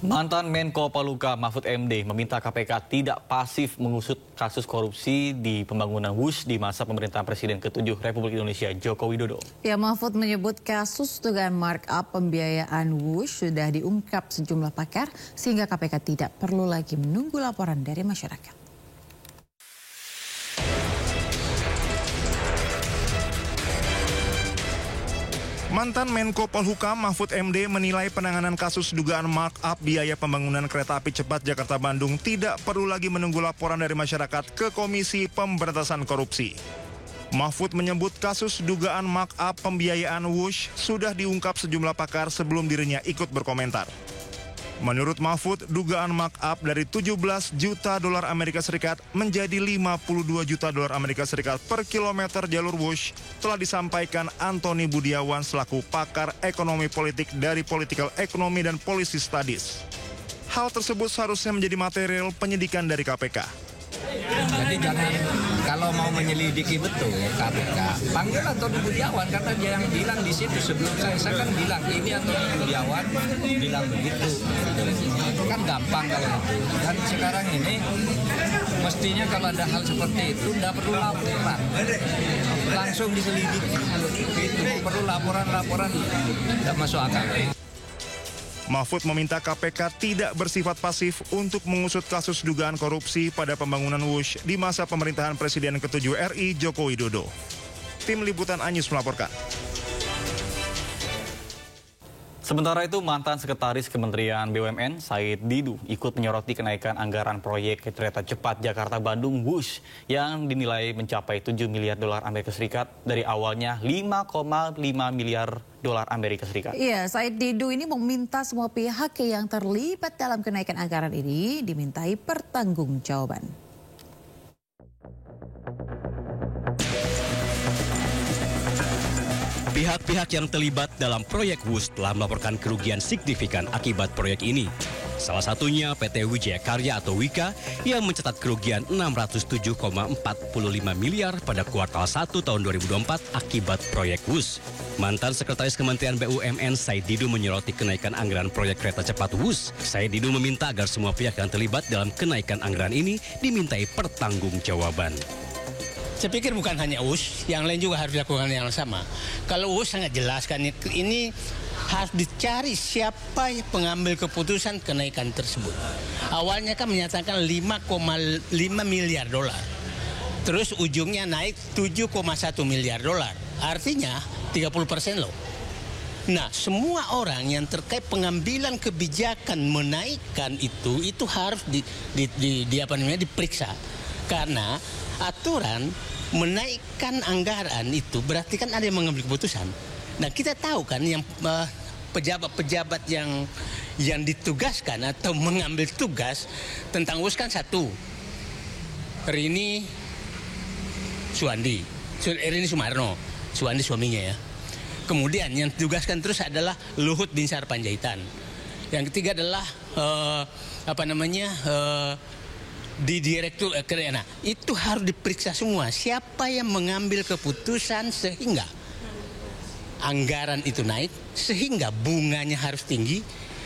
Mantan Menko Polhukam Mahfud MD meminta KPK tidak pasif mengusut kasus korupsi di pembangunan WUS di masa pemerintahan Presiden ke-7 Republik Indonesia Joko Widodo. Ya, Mahfud menyebut kasus dugaan markup pembiayaan WUS sudah diungkap sejumlah pakar sehingga KPK tidak perlu lagi menunggu laporan dari masyarakat. Mantan Menko Polhukam Mahfud MD menilai penanganan kasus dugaan markup biaya pembangunan kereta api cepat Jakarta-Bandung tidak perlu lagi menunggu laporan dari masyarakat ke Komisi Pemberantasan Korupsi. Mahfud menyebut kasus dugaan markup pembiayaan WUS sudah diungkap sejumlah pakar sebelum dirinya ikut berkomentar. Menurut Mahfud, dugaan markup dari 17 juta dolar Amerika Serikat menjadi 52 juta dolar Amerika Serikat per kilometer jalur WUS telah disampaikan Antoni Budiawan selaku pakar ekonomi politik dari Political Economy dan Policy Studies. Hal tersebut seharusnya menjadi material penyidikan dari KPK. Jadi jangan, kalau mau menyelidiki betul KPK, panggil Antoni Budiawan karena dia yang bilang di situ sebelum saya kan bilang ini Antoni Budiawan bilang begitu. Kan gampang kalau itu. Dan sekarang ini mestinya kalau ada hal seperti itu tidak perlu laporan, langsung diselidiki. Itu perlu laporan tidak masuk akal. Mahfud meminta KPK tidak bersifat pasif untuk mengusut kasus dugaan korupsi pada pembangunan WUS di masa pemerintahan Presiden ke-7 RI Joko Widodo. Tim Liputan Anyus melaporkan. Sementara itu, mantan Sekretaris Kementerian BUMN Said Didu ikut menyoroti kenaikan anggaran proyek kereta cepat Jakarta-Bandung WUS yang dinilai mencapai 7 miliar dolar Amerika Serikat dari awalnya 5,5 miliar dolar Amerika Serikat. Iya, Said Didu ini meminta semua pihak yang terlibat dalam kenaikan anggaran ini dimintai pertanggungjawaban. Pihak-pihak yang terlibat dalam proyek WUS telah melaporkan kerugian signifikan akibat proyek ini. Salah satunya PT Wijaya Karya atau Wika yang mencatat kerugian 607,45 miliar pada kuartal 1 tahun 2024 akibat proyek WUS. Mantan Sekretaris Kementerian BUMN Said Didu menyoroti kenaikan anggaran proyek kereta cepat WUS. Said Didu meminta agar semua pihak yang terlibat dalam kenaikan anggaran ini dimintai pertanggungjawaban. Saya pikir bukan hanya WUS, yang lain juga harus dilakukan yang sama. Kalau WUS sangat jelas kan ini harus dicari siapa pengambil keputusan kenaikan tersebut. Awalnya kan menyatakan 5,5 miliar dolar. Terus ujungnya naik 7,1 miliar dolar. Artinya 30% loh. Nah, semua orang yang terkait pengambilan kebijakan menaikkan itu harus diperiksa. Karena aturan menaikkan anggaran itu berarti kan ada yang mengambil keputusan. Nah, kita tahu kan yang pejabat-pejabat yang ditugaskan atau mengambil tugas tentang WUS kan satu, Rini Sumarno, Suwandi suaminya ya. Kemudian yang ditugaskan terus adalah Luhut Binsar Panjaitan. Yang ketiga adalah di direktur nah itu harus diperiksa semua siapa yang mengambil keputusan sehingga anggaran itu naik, sehingga bunganya harus tinggi.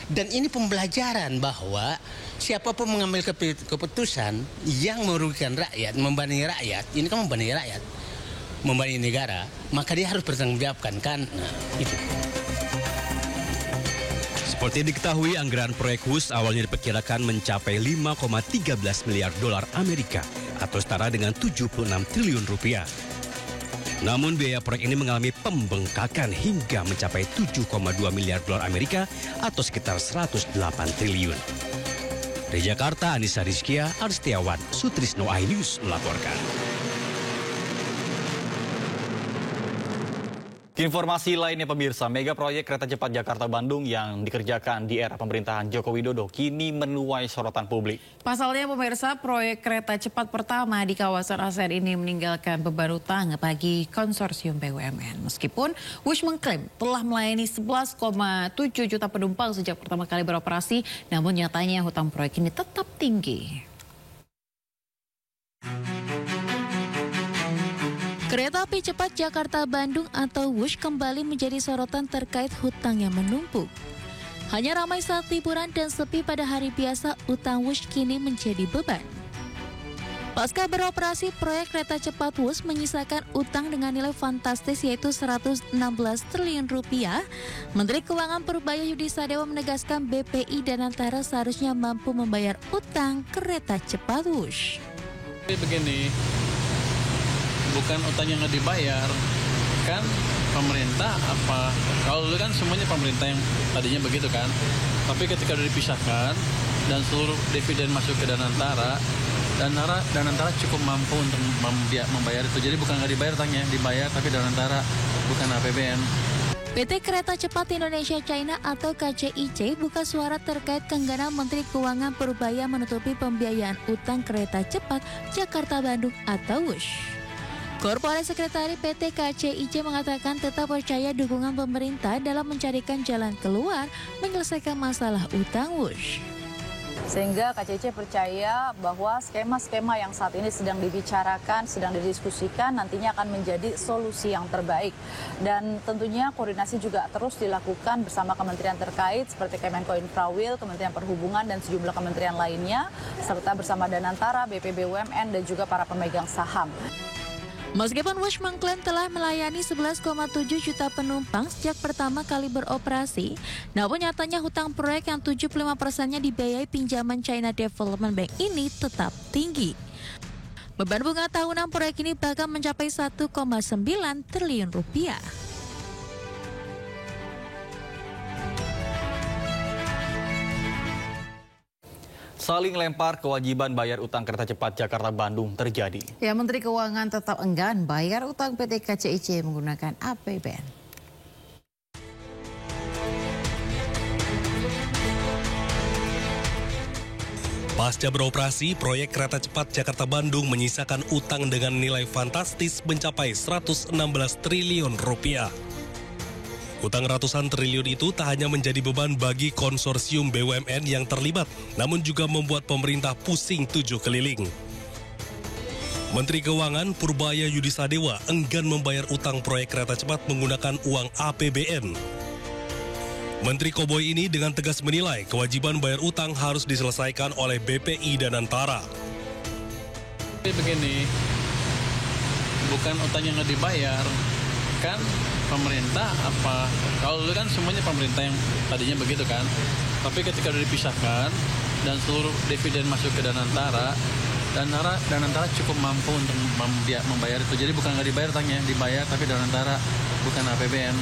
Dan ini pembelajaran bahwa siapapun mengambil keputusan yang merugikan rakyat, membebani rakyat, ini kan membebani rakyat, membebani negara, maka dia harus bertanggungjawabkan kan. Nah, itu. Seperti diketahui, anggaran proyek WUS awalnya diperkirakan mencapai 5,13 miliar dolar Amerika atau setara dengan 76 triliun rupiah. Namun biaya proyek ini mengalami pembengkakan hingga mencapai 7,2 miliar dolar Amerika atau sekitar 108 triliun. Dari Jakarta, Anissa Rizkia, Arstiawan, Sutrisno iNews melaporkan. Informasi lainnya pemirsa, mega proyek kereta cepat Jakarta-Bandung yang dikerjakan di era pemerintahan Joko Widodo kini menuai sorotan publik. Pasalnya pemirsa, proyek kereta cepat pertama di kawasan ASEAN ini meninggalkan beban utang bagi konsorsium BUMN. Meskipun WUS mengklaim telah melayani 11,7 juta penumpang sejak pertama kali beroperasi, namun nyatanya hutang proyek ini tetap tinggi. Kereta api cepat Jakarta-Bandung atau WUS kembali menjadi sorotan terkait hutang yang menumpuk. Hanya ramai saat liburan dan sepi pada hari biasa, utang Wush kini menjadi beban. Pasca beroperasi, proyek kereta cepat Wush menyisakan utang dengan nilai fantastis yaitu 116 triliun rupiah. Menteri Keuangan Purbaya Yudi Sadewa menegaskan BPI dan Antara seharusnya mampu membayar utang kereta cepat Wush. Begini, bukan utang yang nggak dibayar, kan pemerintah apa? Kalau dulu kan semuanya pemerintah yang tadinya begitu kan, tapi ketika dipisahkan dan seluruh dividen masuk ke Danantara, Danantara cukup mampu untuk membayar itu. Jadi bukan nggak dibayar utangnya, dibayar tapi Danantara, bukan APBN. PT Kereta Cepat Indonesia China atau KCIC buka suara terkait keengganan Menteri Keuangan Purbaya menutupi pembiayaan utang kereta cepat Jakarta-Bandung atau Wush. Korporat Sekretari PT KCIC mengatakan tetap percaya dukungan pemerintah dalam mencarikan jalan keluar menyelesaikan masalah utang Wush. Sehingga KCIC percaya bahwa skema-skema yang saat ini sedang dibicarakan, sedang didiskusikan nantinya akan menjadi solusi yang terbaik. Dan tentunya koordinasi juga terus dilakukan bersama kementerian terkait seperti Kemenko Infrawil, Kementerian Perhubungan dan sejumlah kementerian lainnya, serta bersama Danantara, BP BUMN dan juga para pemegang saham. Meskipun Wush mengklaim telah melayani 11,7 juta penumpang sejak pertama kali beroperasi, namun nyatanya hutang proyek yang 75%-nya dibiayai pinjaman China Development Bank ini tetap tinggi. Beban bunga tahunan proyek ini bahkan mencapai 1,9 triliun rupiah. Saling lempar kewajiban bayar utang kereta cepat Jakarta-Bandung terjadi. Ya, Menteri Keuangan tetap enggan bayar utang PT KCIC menggunakan APBN. Pasca beroperasi, proyek kereta cepat Jakarta-Bandung menyisakan utang dengan nilai fantastis mencapai 116 triliun rupiah. Utang ratusan triliun itu tak hanya menjadi beban bagi konsorsium BUMN yang terlibat, namun juga membuat pemerintah pusing 7 keliling. Menteri Keuangan Purbaya Yudi Sadewa enggan membayar utang proyek kereta cepat menggunakan uang APBN. Menteri Koboi ini dengan tegas menilai kewajiban bayar utang harus diselesaikan oleh BPI dan Antara. Begini, bukan utang yang nggak dibayar, kan pemerintah apa? Kalau dulu kan semuanya pemerintah yang tadinya begitu kan, tapi ketika dipisahkan dan seluruh dividen masuk ke Danantara, Danantara cukup mampu untuk membayar itu. Jadi bukan nggak dibayar utangnya, dibayar tapi Danantara, bukan APBN.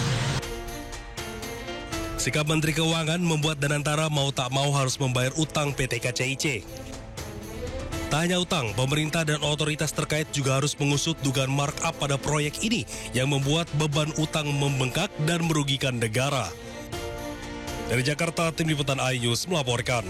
Sikap Menteri Keuangan membuat Danantara mau tak mau harus membayar utang PT KCIC. Tak hanya utang, pemerintah dan otoritas terkait juga harus mengusut dugaan markup pada proyek ini yang membuat beban utang membengkak dan merugikan negara. Dari Jakarta, Tim Liputan iNews melaporkan.